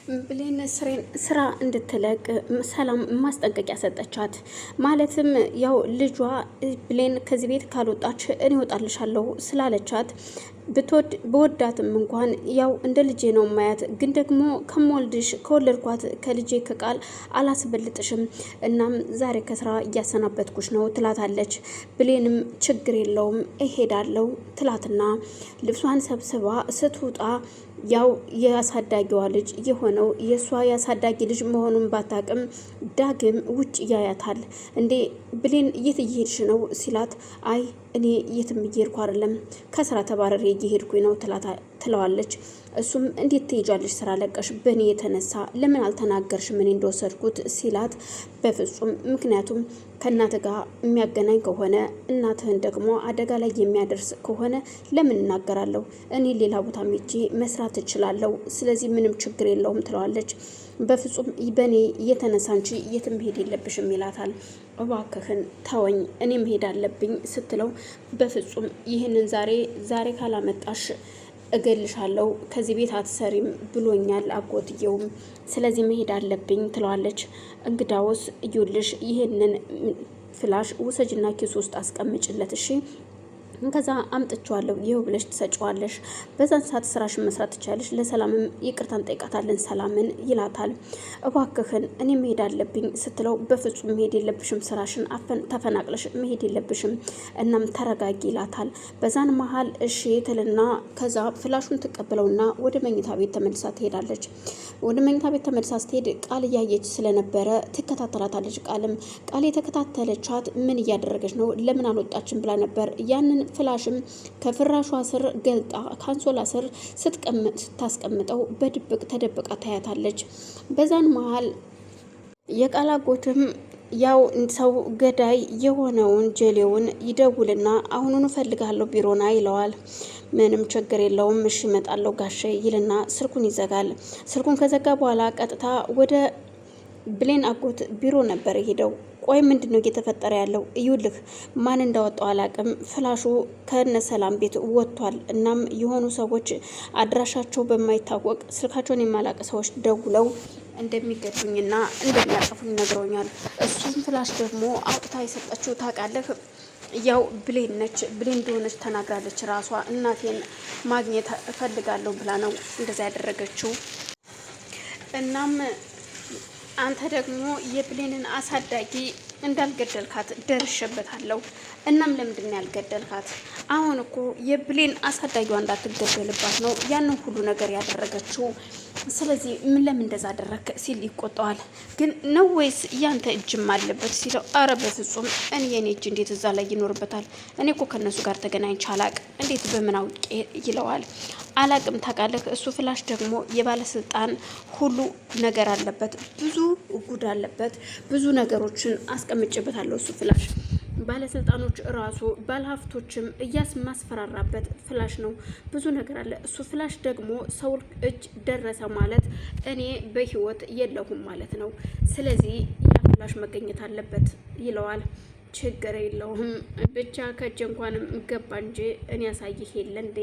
ብሌን ስራ እንድትለቅ ሰላም ማስጠንቀቂያ ሰጠቻት። ማለትም ያው ልጇ ብሌን ከዚህ ቤት ካልወጣች እኔ እወጣልሻለሁ ስላለቻት በወዳትም እንኳን ያው እንደ ልጄ ነው ማያት፣ ግን ደግሞ ከወለድኳት ከልጄ ከቃል አላስበልጥሽም፣ እናም ዛሬ ከስራ እያሰናበትኩሽ ነው ትላታለች። ብሌንም ችግር የለውም እሄዳለሁ ትላትና ልብሷን ሰብስባ ስትወጣ ያው የአሳዳጊዋ ልጅ የሆነው የሷ የአሳዳጊ ልጅ መሆኑን ባታቅም ዳግም ውጭ ያያታል። እንዴ ብሌን የት እየሄድሽ ነው ሲላት፣ አይ እኔ የትም እየሄድኩ አይደለም ከስራ ተባረሬ እየሄድኩኝ ነው ትለዋለች። እሱም እንዴት ትሄጃለሽ ስራ ለቀሽ በእኔ የተነሳ ለምን አልተናገርሽም እኔ እንደወሰድኩት ሲላት፣ በፍጹም ምክንያቱም ከእናት ጋር የሚያገናኝ ከሆነ እናትህን ደግሞ አደጋ ላይ የሚያደርስ ከሆነ ለምን እናገራለሁ? እኔ ሌላ ቦታ ሄጄ መስራት እችላለሁ፣ ስለዚህ ምንም ችግር የለውም ትለዋለች። በፍጹም በእኔ የተነሳ እንጂ የትም መሄድ የለብሽም ይላታል። እባክህን ተወኝ እኔ መሄድ አለብኝ ስትለው፣ በፍጹም ይህንን ዛሬ ካላመጣሽ እገልሻለሁ፣ ከዚህ ቤት አትሰሪም ብሎኛል አጎትየውም፣ ስለዚህ መሄድ አለብኝ ትለዋለች። እንግዳውስ እዩልሽ ይህንን ፍላሽ ውሰጅና ኪስ ውስጥ አስቀምጭለት እሺ፣ ከዛ አምጥቼዋለሁ ይኸው ብለሽ ትሰጪዋለሽ። በዛን ሰዓት ስራሽን መስራት ትችያለሽ፣ ለሰላምም ይቅርታን ጠይቃታለን ሰላምን ይላታል። እባክህን እኔ መሄድ አለብኝ ስትለው፣ በፍጹም መሄድ የለብሽም ስራሽን ተፈናቅለሽ መሄድ የለብሽም፣ እናም ተረጋጊ ይላታል። በዛን መሀል እሺ ትልና ከዛ ፍላሹን ትቀበለውና ወደ መኝታ ቤት ተመልሳ ትሄዳለች። ወደ መኝታ ቤት ተመልሳ ስትሄድ ቃል እያየች ስለነበረ ትከታተላታለች። ቃል የተከታተለቻት ምን እያደረገች ነው ለምን አልወጣችም ብላ ነበር። ያንን ፍላሽም ከፍራሿ ስር ገልጣ ካንሶላ ስር ስታስቀምጠው በድብቅ ተደብቃ ታያታለች። በዛን መሀል የቃል አጎትም ያው ሰው ገዳይ የሆነውን ጀሌውን ይደውልና አሁኑኑ እፈልጋለሁ ቢሮና ይለዋል። ምንም ችግር የለውም እሺ እመጣለሁ ጋሼ ይልና ስልኩን ይዘጋል። ስልኩን ከዘጋ በኋላ ቀጥታ ወደ ብሌን አጎት ቢሮ ነበር ሄደው። ቆይ ምንድነው እየተፈጠረ ያለው? እዩልህ ማን እንዳወጣው አላቅም፣ ፍላሹ ከነ ሰላም ቤት ወጥቷል። እናም የሆኑ ሰዎች አድራሻቸው በማይታወቅ ስልካቸውን የማላቅ ሰዎች ደውለው እንደሚገዱኝና እንደሚያጠፉኝ ነግረውኛል። እሱም ፍላሽ ደግሞ አውጥታ የሰጠችው ታውቃለህ ያው ብሌን ነች። ብሌን እንደሆነች ተናግራለች ራሷ። እናቴን ማግኘት እፈልጋለሁ ብላ ነው እንደዛ ያደረገችው። እናም አንተ ደግሞ የብሌንን አሳዳጊ እንዳልገደልካት ደርሼበታለሁ። እናም ለምንድን ነው ያልገደልካት? አሁን እኮ የብሌን አሳዳጊዋ እንዳትገደልባት ነው ያንን ሁሉ ነገር ያደረገችው። ስለዚህ ለምን እንደዛ አደረክ ሲል ይቆጣዋል። ግን ነው ወይስ ያንተ እጅም አለበት ሲለው፣ አረ በፍጹም እኔ የኔ እጅ እንዴት እዛ ላይ ይኖርበታል? እኔ እኮ ከነሱ ጋር ተገናኝቼ አላቅም፣ እንዴት በምን አውቄ ይለዋል። አላቅም ታውቃለህ፣ እሱ ፍላሽ ደግሞ የባለስልጣን ሁሉ ነገር አለበት፣ ብዙ ጉድ አለበት፣ ብዙ ነገሮችን አስቀምጬበታለሁ። እሱ ፍላሽ ባለስልጣኖች ራሱ ባለሀብቶችም ማስፈራራበት ፍላሽ ነው። ብዙ ነገር አለ። እሱ ፍላሽ ደግሞ ሰው እጅ ደረሰ ማለት እኔ በህይወት የለሁም ማለት ነው። ስለዚህ ያ ፍላሽ መገኘት አለበት ይለዋል። ችግር የለውም ብቻ ከእጅ እንኳንም ገባ እንጂ እኔ ያሳይህ የለ እንዴ?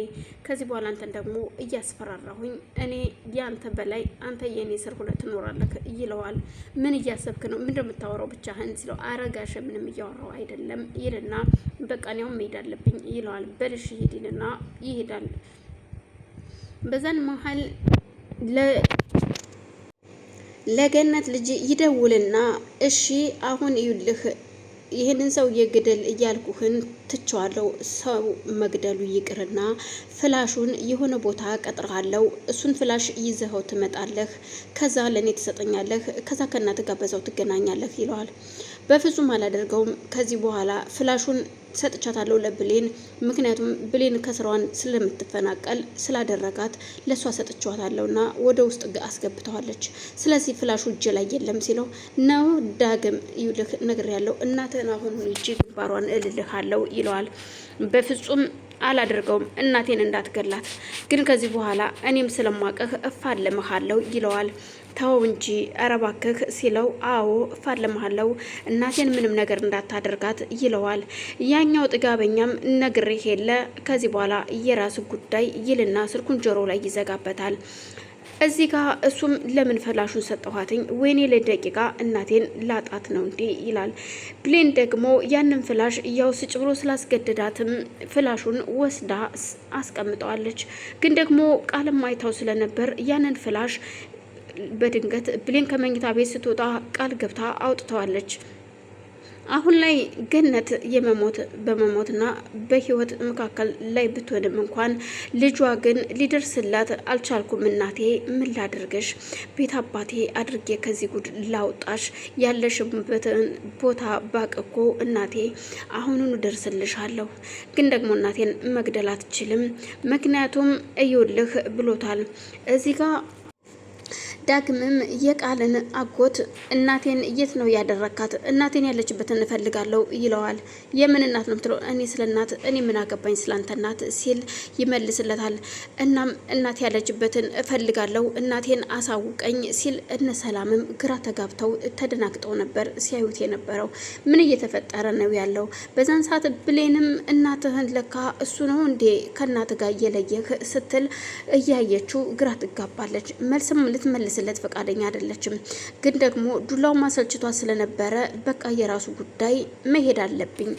ከዚህ በኋላ አንተን ደግሞ እያስፈራራሁኝ እኔ ያንተ በላይ አንተ የኔ ስር ሁለት ትኖራለህ ይለዋል። ምን እያሰብክ ነው? ምንድን የምታወራው ብቻህን ሲለው፣ አረጋሽ ምንም እያወራው አይደለም ይልና በቃ እኔው መሄድ አለብኝ ይለዋል። በልሽ ይሄድ ይልና ይሄዳል። በዛን መሀል ለገነት ልጅ ይደውልና እሺ አሁን ይውልህ ይህንን ሰው የግደል እያልኩህን ትቸዋለሁ። ሰው መግደሉ ይቅርና ፍላሹን የሆነ ቦታ ቀጥራለሁ። እሱን ፍላሽ ይዘኸው ትመጣለህ፣ ከዛ ለእኔ ትሰጠኛለህ፣ ከዛ ከእናትህ ጋር በዛው ትገናኛለህ ይለዋል። በፍጹም አላደርገውም። ከዚህ በኋላ ፍላሹን ሰጥቻታለሁ ለብሌን፣ ምክንያቱም ብሌን ከስራዋን ስለምትፈናቀል ስላደረጋት ለሷ ሰጥቻታለሁና ወደ ውስጥ አስገብተዋለች። ስለዚህ ፍላሹ እጅ ላይ የለም ሲለው፣ ነው ዳግም ይልህ ነግሬያለሁ፣ እናትህን አሁን እጅ ግንባሯን እልልሃለሁ ይለዋል። በፍጹም አላደርገውም፣ እናቴን እንዳትገላት፣ ግን ከዚህ በኋላ እኔም ስለማቀህ እፋለምሃለሁ ይለዋል። ተው እንጂ ኧረ እባክህ ሲለው፣ አዎ እፋለምሃለሁ እናቴን ምንም ነገር እንዳታደርጋት ይለዋል። ያኛው ጥጋበኛም ነግሬህ የለ ከዚህ በኋላ የራስ ጉዳይ ይልና ስልኩን ጆሮ ላይ ይዘጋበታል። እዚህ ጋር እሱም ለምን ፍላሹን ሰጠኋትኝ? ወይኔ ለደቂቃ እናቴን ላጣት ነው እንዴ ይላል። ብሌን ደግሞ ያንን ፍላሽ ያው ስጭ ብሎ ስላስገደዳትም ፍላሹን ወስዳ አስቀምጠዋለች። ግን ደግሞ ቃልም አይታው ስለነበር ያንን ፍላሽ በድንገት ብሌን ከመኝታ ቤት ስትወጣ ቃል ገብታ አውጥተዋለች። አሁን ላይ ገነት በመሞትና በህይወት መካከል ላይ ብትሆንም እንኳን ልጇ ግን ሊደርስላት አልቻልኩም። እናቴ ምን ላድርግሽ? ቤት አባቴ አድርጌ ከዚህ ጉድ ላውጣሽ? ያለሽበትን ቦታ ባቅ እኮ እናቴ አሁኑኑ ደርስልሻለሁ። ግን ደግሞ እናቴን መግደል አትችልም፣ ምክንያቱም እዩልህ ብሎታል እዚህ ጋር ዳግምም የቃልን አጎት እናቴን የት ነው ያደረካት? እናቴን ያለችበትን እፈልጋለሁ ይለዋል። የምን እናት ነው የምትለው? እኔ ስለ እናት እኔ ምን አገባኝ ስላንተ እናት ሲል ይመልስለታል። እናም እናቴ ያለችበትን እፈልጋለሁ እናቴን አሳውቀኝ ሲል እነ ሰላምም ግራ ተጋብተው ተደናግጠው ነበር ሲያዩት የነበረው። ምን እየተፈጠረ ነው ያለው? በዛን ሰዓት ብሌንም እናትህን ለካ እሱ ነው እንዴ ከእናት ጋር እየለየህ ስትል እያየችው ግራ ትጋባለች። መልስም ልትመልስ ስለት ፈቃደኛ አይደለችም። ግን ደግሞ ዱላው ማሰልችቷ ስለነበረ በቃ የራሱ ጉዳይ መሄድ አለብኝ